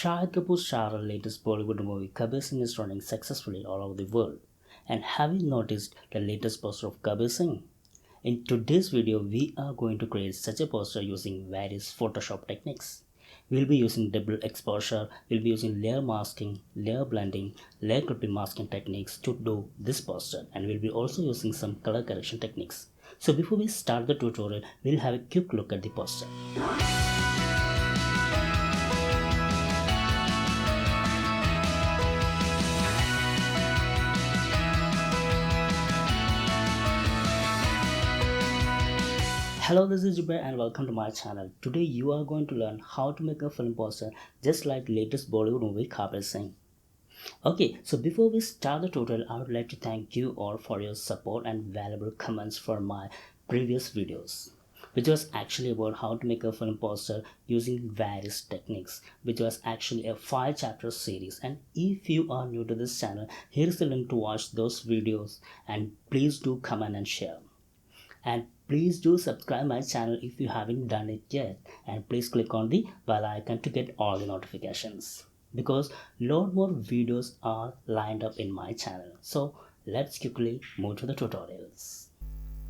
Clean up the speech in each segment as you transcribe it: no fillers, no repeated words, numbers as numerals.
Shahid Kapoor starred in latest Bollywood movie Kabir Singh is running successfully all over the world. And have you noticed the latest poster of Kabir Singh? In today's video, we are going to create such a poster using various Photoshop techniques. We'll be using double exposure, we'll be using layer masking, layer blending, layer clipping masking techniques to do this poster, and we'll be also using some color correction techniques. So before we start the tutorial, we'll have a quick look at the poster. Hello, this is Jubair and welcome to my channel. Today you are going to learn how to make a film poster just like latest Bollywood movie Kabir Singh. Okay, so before we start the tutorial, I would like to thank you all for your support and valuable comments for my previous videos, which was actually about how to make a film poster using various techniques, which was actually a 5-chapter series. And if you are new to this channel, here is the link to watch those videos, and please do comment and share. And please do subscribe my channel if you haven't done it yet, and please click on the bell icon to get all the notifications, because lot more videos are lined up in my channel. So let's quickly move to the tutorials.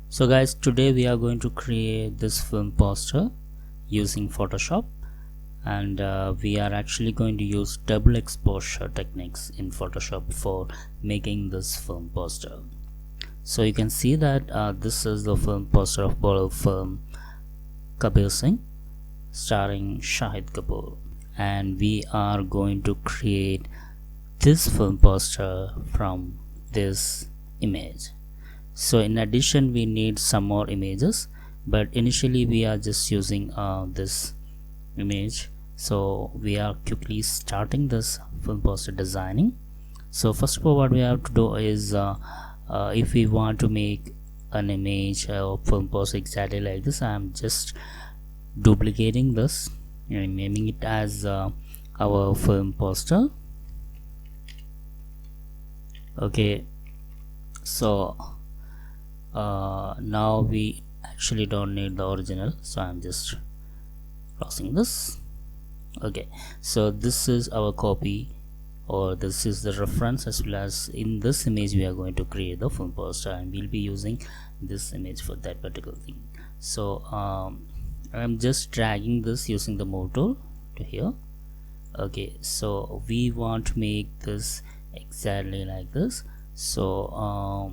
So guys, today we are going to create this film poster using Photoshop, and we are actually going to use double exposure techniques in Photoshop for making this film poster. So you can see that this is the film poster of Bollywood film Kabir Singh starring Shahid Kapoor, and we are going to create this film poster from this image. So in addition, we need some more images, but initially we are just using this image. So we are quickly starting this film poster designing. So first of all, what we have to do is if we want to make an image or film poster exactly like this, I am just duplicating this and naming it as our film poster. Okay, so now we actually don't need the original, so I'm just crossing this. Okay, so this is our copy, or this is the reference, as well as in this image we are going to create the film poster, and we'll be using this image for that particular thing. So I'm just dragging this using the move tool to here. Okay, so we want to make this exactly like this. So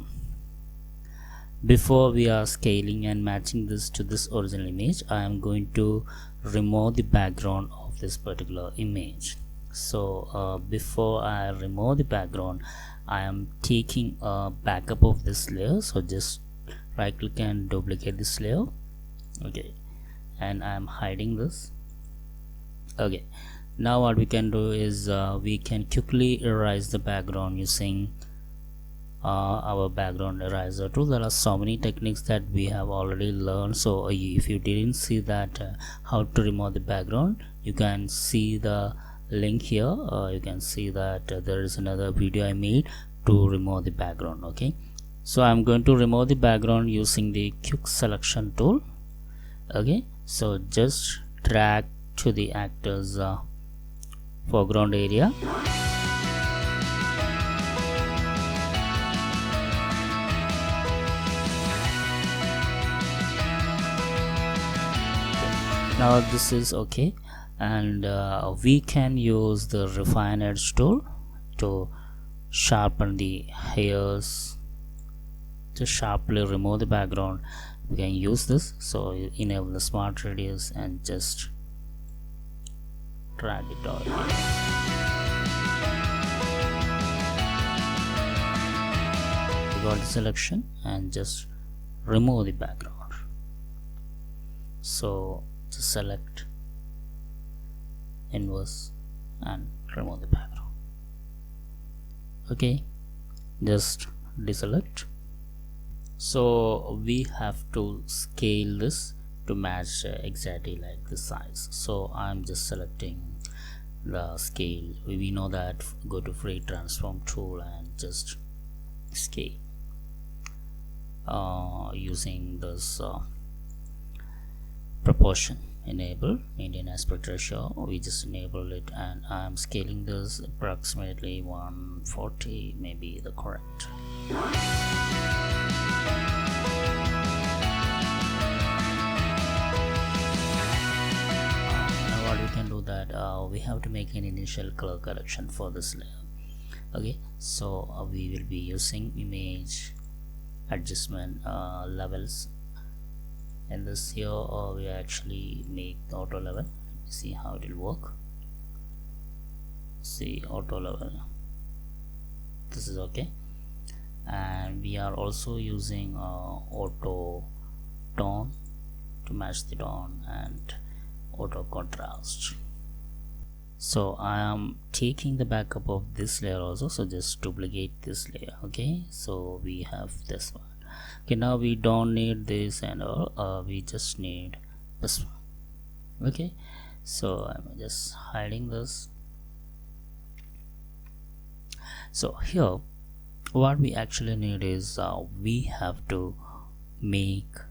before we are scaling and matching this to this original image, I am going to remove the background of this particular image. So before I remove the background, I am taking a backup of this layer. So just right click and duplicate this layer. Okay, and I am hiding this. Okay, now what we can do is we can quickly erase the background using our background eraser tool. There are so many techniques that we have already learned, so if you didn't see that how to remove the background, you can see the link here. You can see that there is another video I made to remove the background. Okay, so I'm going to remove the background using the quick selection tool. Okay, so just drag to the actor's foreground area. Now this is okay, and we can use the refine edge tool to sharpen the hairs, to sharply remove the background. We can use this. So you enable the smart radius and just drag it out here. We got the selection and just remove the background. So just select inverse and remove the background. Okay, just deselect. So we have to scale this to match exactly like the size. So I'm just selecting the scale. We know that. Go to free transform tool and just scale using this proportion. enable maintain aspect ratio. We just enable it, and I'm scaling this approximately 140, maybe the correct. Now what we can do that we have to make an initial color correction for this layer. Okay, so we will be using image adjustment levels. And this here we actually make the auto level. See how it will work. See, auto level, this is okay. And we are also using auto tone to match the tone and auto contrast. So I am taking the backup of this layer also, so just duplicate this layer. Okay, so we have this one. Okay, now we don't need this and all, we just need this one. Okay, so I'm just hiding this. So here what we actually need is we have to make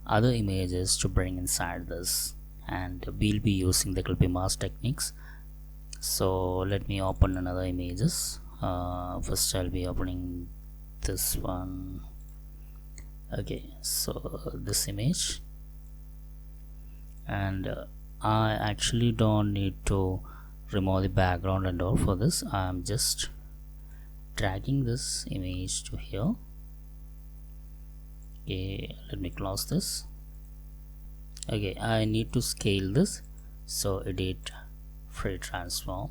other images to bring inside this, and we'll be using the clipping mask techniques. So let me open another images. First I'll be opening this one. Okay, so this image, and I actually don't need to remove the background and all. For this I'm just dragging this image to here. Okay, let me close this. Okay, I need to scale this, so edit free transform,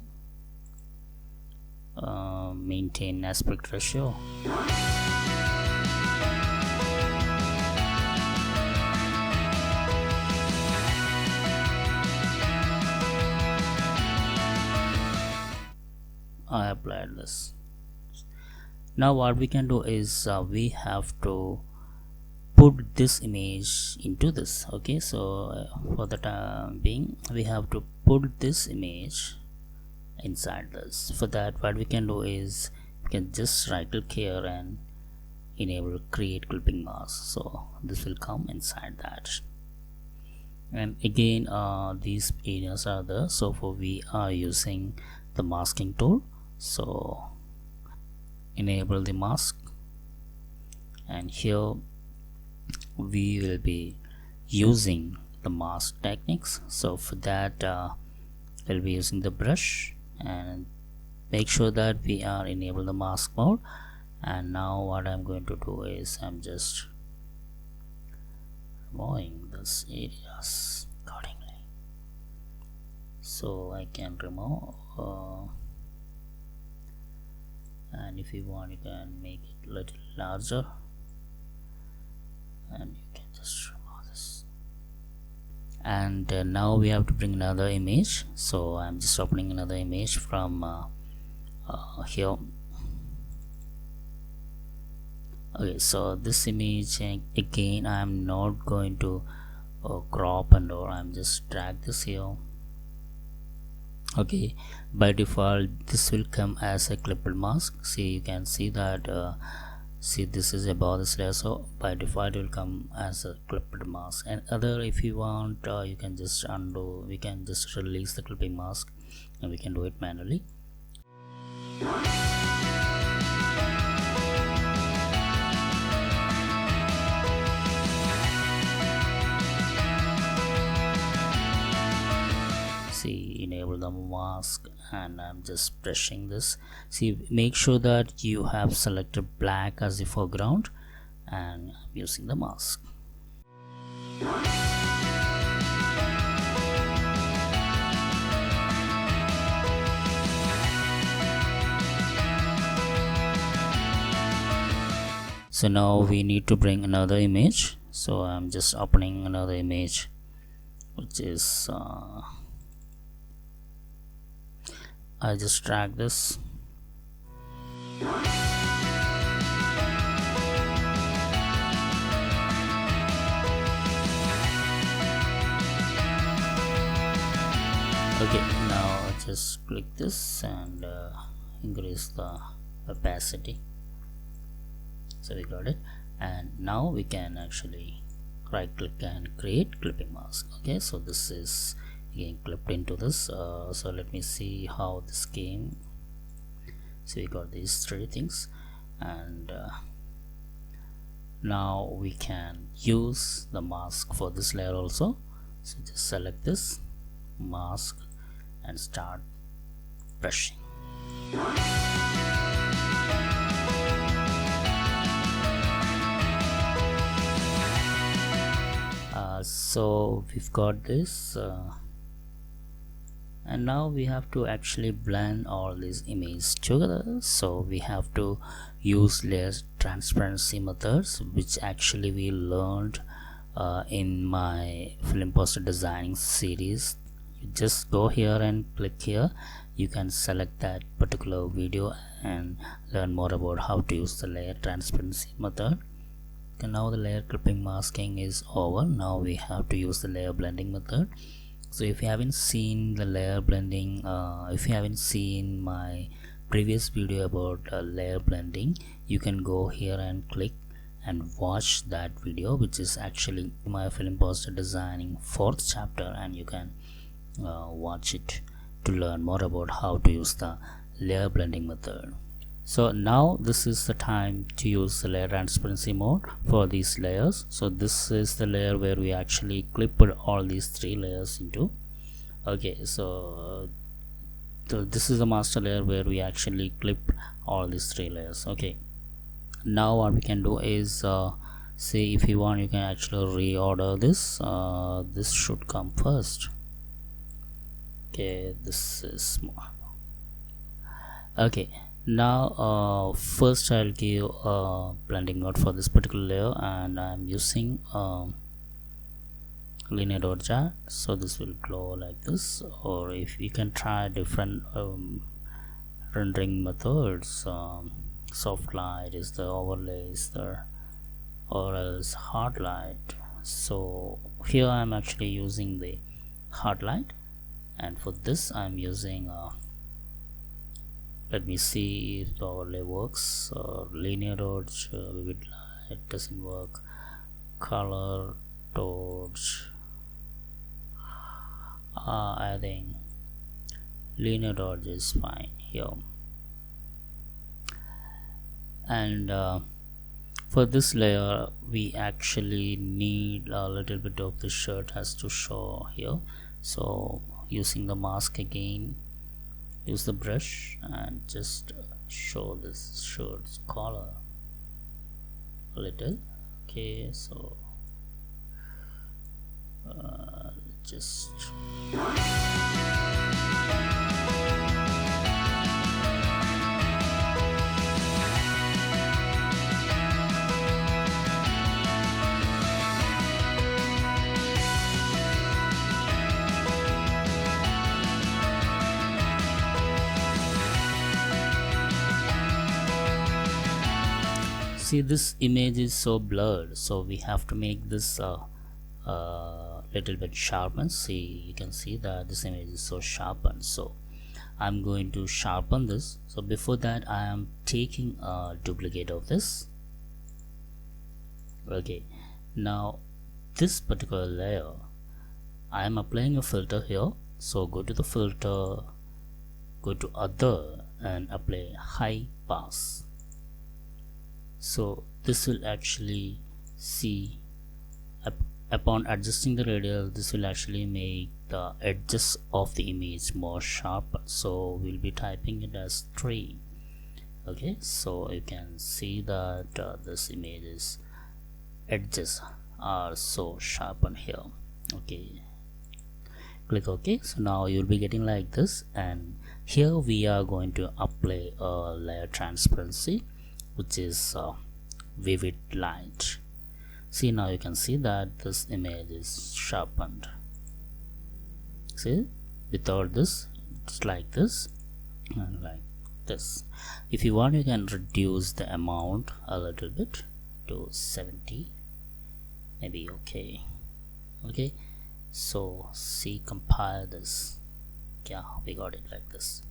maintain aspect ratio. I applied this. Now what we can do is we have to put this image into this. Okay, so for the time being we have to put this image inside this. For that, what we can do is we can just right click here and enable create clipping mask, so this will come inside that. And again these areas are there, so for we are using the masking tool. So enable the mask, and here we will be using the mask techniques. So for that we'll be using the brush, and make sure that we are enable the mask mode. And now what I'm going to do is I'm just removing this areas accordingly, so I can remove and if you want you can make it a little larger, and you can just remove this. And now we have to bring another image, so I'm just opening another image from here. Okay, so this image again I'm not going to crop and or I'm just drag this here. Okay, by default this will come as a clipped mask. See, you can see that see, this is above this layer, so by default it will come as a clipped mask. And other, if you want you can just undo, we can just release the clipping mask and we can do it manually. See, enable the mask, and I'm just brushing this. See, make sure that you have selected black as the foreground, and I'm using the mask. So now we need to bring another image, so I'm just opening another image, which is I just drag this. Okay, now just click this and increase the opacity. So we got it, and now we can actually right click and create clipping mask. Okay, so this is again clipped into this. So let me see how this came. So we got these three things, and now we can use the mask for this layer also. So just select this mask and start brushing. So we've got this, and now we have to actually blend all these images together. So we have to use layer transparency methods, which actually we learned in my film poster designing series. You just go here and click here. You can select that particular video and learn more about how to use the layer transparency method. And now the layer clipping masking is over. Now we have to use the layer blending method. So if you haven't seen the layer blending, if you haven't seen my previous video about layer blending, you can go here and click and watch that video, which is actually my film poster designing 4th chapter, and you can watch it to learn more about how to use the layer blending method. So now this is the time to use the layer transparency mode for these layers. So this is the layer where we actually clipped all these 3 layers into. Okay, so this is the master layer where we actually clipped all these 3 layers. Okay, now what we can do is see, if you want, you can actually reorder this. This should come first. Okay, this is more. Okay, now first I'll give a blending mode for this particular layer, and I'm using linear dot jar. So this will glow like this, or if you can try different rendering methods. Soft light is the overlay is there, or else hard light. So here I'm actually using the hard light, and for this I'm using let me see if the overlay works. Linear dodge, vivid light doesn't work. Color dodge, I think linear dodge is fine here. And for this layer we actually need a little bit of the shirt has to show here. So using the mask again, use the brush and just show this shirt's collar a little. Okay, so just see, this image is so blurred, so we have to make this little bit sharpened. See, you can see that this image is so sharpened, so I'm going to sharpen this. So before that I am taking a duplicate of this. Okay, now this particular layer I am applying a filter here. So go to the filter, go to other and apply high pass. So this will actually see, upon adjusting the radial, this will actually make the edges of the image more sharp. So we'll be typing it as 3. Okay, so you can see that this image's edges are so sharpened here. Okay, click OK. So now you'll be getting like this, and here we are going to apply a layer transparency, which is vivid light. See, now you can see that this image is sharpened. See, without this, it's like this and like this. If you want, you can reduce the amount a little bit to 70, maybe. Okay, so see, compile this. Yeah, we got it like this.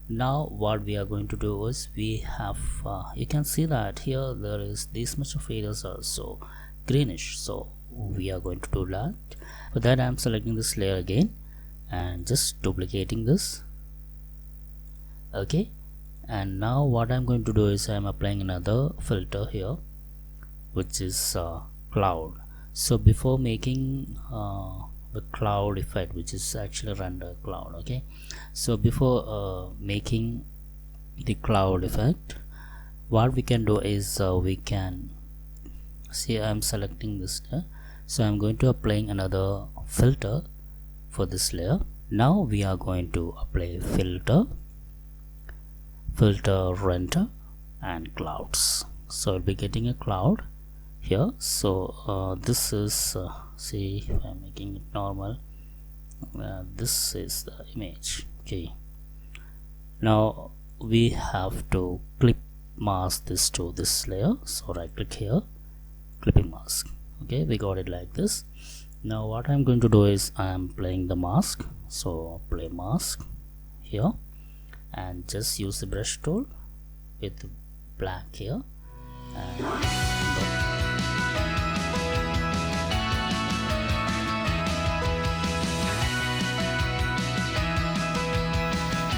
Now what we are going to do is we have you can see that here there is this much of areas are so greenish. So we are going to do that. For that, I'm selecting this layer again and just duplicating this. Okay, and now what I'm going to do is I'm applying another filter here, which is cloud. So before making the cloud effect, which is actually render cloud, okay, so before making the cloud effect, what we can do is we can see I'm selecting this layer, so I'm going to applying another filter for this layer. Now we are going to apply filter render and clouds. So I'll be getting a cloud here. So this is see if I'm making it normal, this is the image. Okay, now we have to clip mask this to this layer, so right click here, clipping mask. Okay, we got it like this. Now what I'm going to do is I'm playing the mask, so play mask here and just use the brush tool with black here and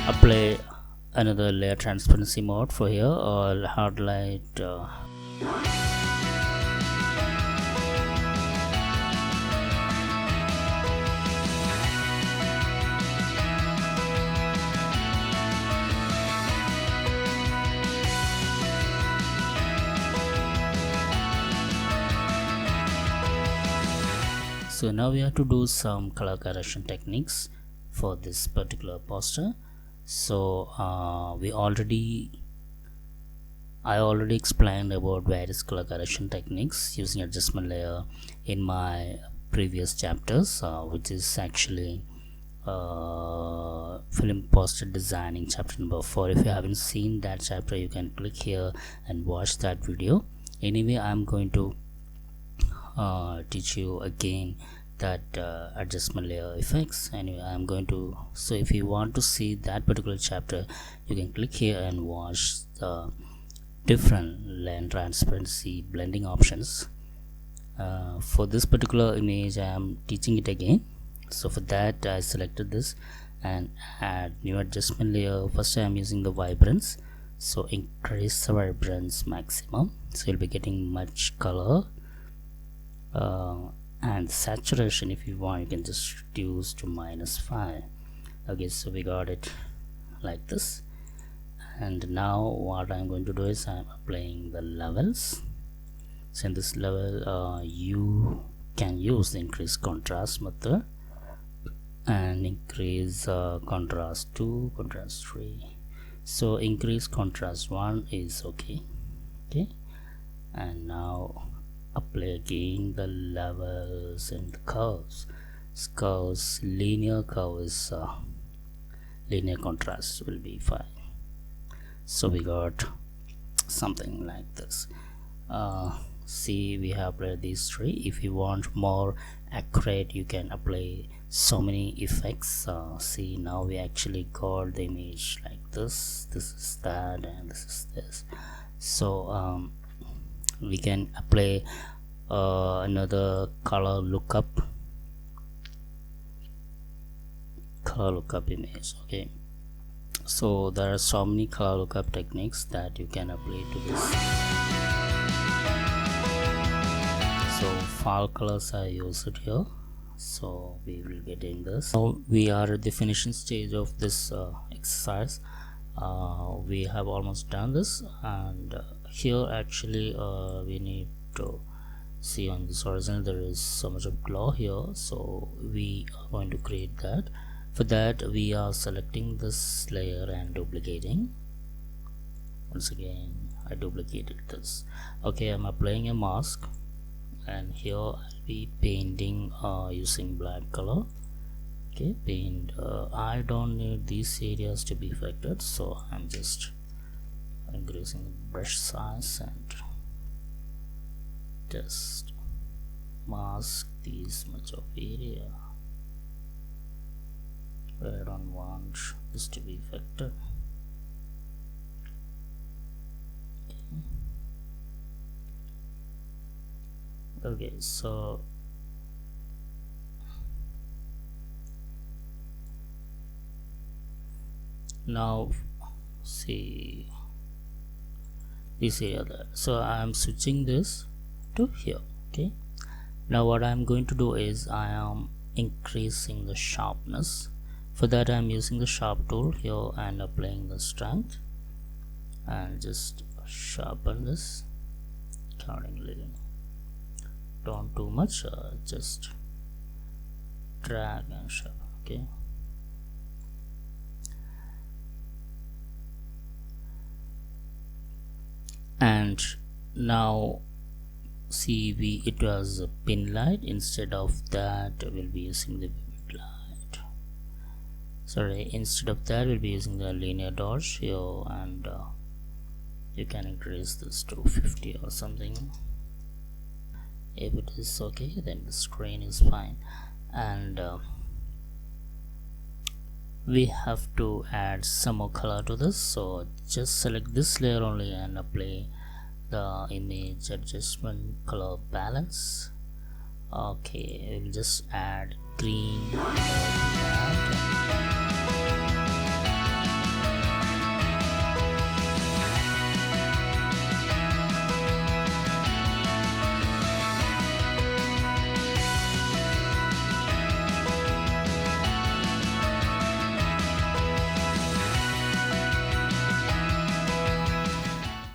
apply another layer transparency mode for here, or highlight so now we have to do some color correction techniques for this particular poster. So I already explained about various color correction techniques using adjustment layer in my previous chapters, which is actually film poster designing chapter number 4. If you haven't seen that chapter, you can click here and watch that video. Anyway, I'm going to teach you again that adjustment layer effects. Anyway, I'm going to, so if you want to see that particular chapter, you can click here and watch the different lens transparency blending options. For this particular image, I am teaching it again. So for that, I selected this and add new adjustment layer. First, I am using the vibrance, so increase the vibrance maximum, so you'll be getting much color. And saturation, if you want, you can just reduce to -5. Okay, so we got it like this. And now what I'm going to do is I'm applying the levels. So in this level, you can use the increase contrast method and increase contrast 2, contrast 3. So increase contrast 1 is okay. And now apply again the levels and the curves. Linear curve is linear contrast will be fine. So we got something like this. See, we have applied these 3. If you want more accurate, you can apply so many effects. See, now we actually got the image like this. This is that, and this is this. So we can apply another color lookup image. Okay, so there are so many color lookup techniques that you can apply to this. So fall colors I use it here, so we will get in this. Now we are at the finishing stage of this exercise. We have almost done this, and here actually we need to see on this horizon there is so much of glow here, so we are going to create that. For that, we are selecting this layer and duplicating. Once again, I duplicated this. Okay, I'm applying a mask, and here I'll be painting using black color. Okay, paint. I don't need these areas to be affected, so I'm just increasing the brush size and just mask this much of area. I don't want this to be affected. Okay, so Now see this area there, so I'm switching this to here. Okay, now what I'm going to do is I am increasing the sharpness. For that I'm using the sharp tool here and applying the strength and just sharpen this accordingly. Don't too much, just drag and sharpen. Okay, and now see it was a pin light. Instead of that we'll be using the vivid light. Sorry, instead of that we'll be using the linear dodge here, and you can increase this to 50 or something. If it is okay, then the screen is fine. And we have to add some more color to this, so just select this layer only and apply the image adjustment color balance. Okay, we'll just add green to that.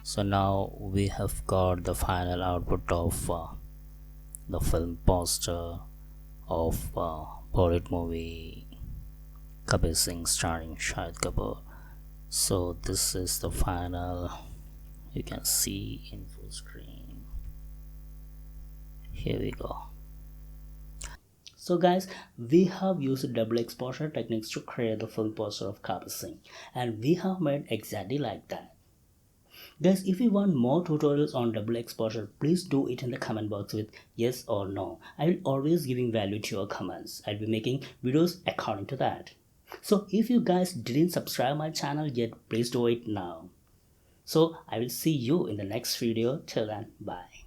So now we have got the final output of the film poster of Bollywood movie Kabir Singh starring Shahid Kapoor. So this is the final, you can see in full screen. Here we go. So guys, we have used double exposure techniques to create the film poster of Kabir Singh, and we have made exactly like that. Guys, if you want more tutorials on double exposure, please do it in the comment box with yes or no. I will always giving value to your comments. I'll be making videos according to that. So if you guys didn't subscribe my channel yet, please do it now. So I will see you in the next video. Till then, bye.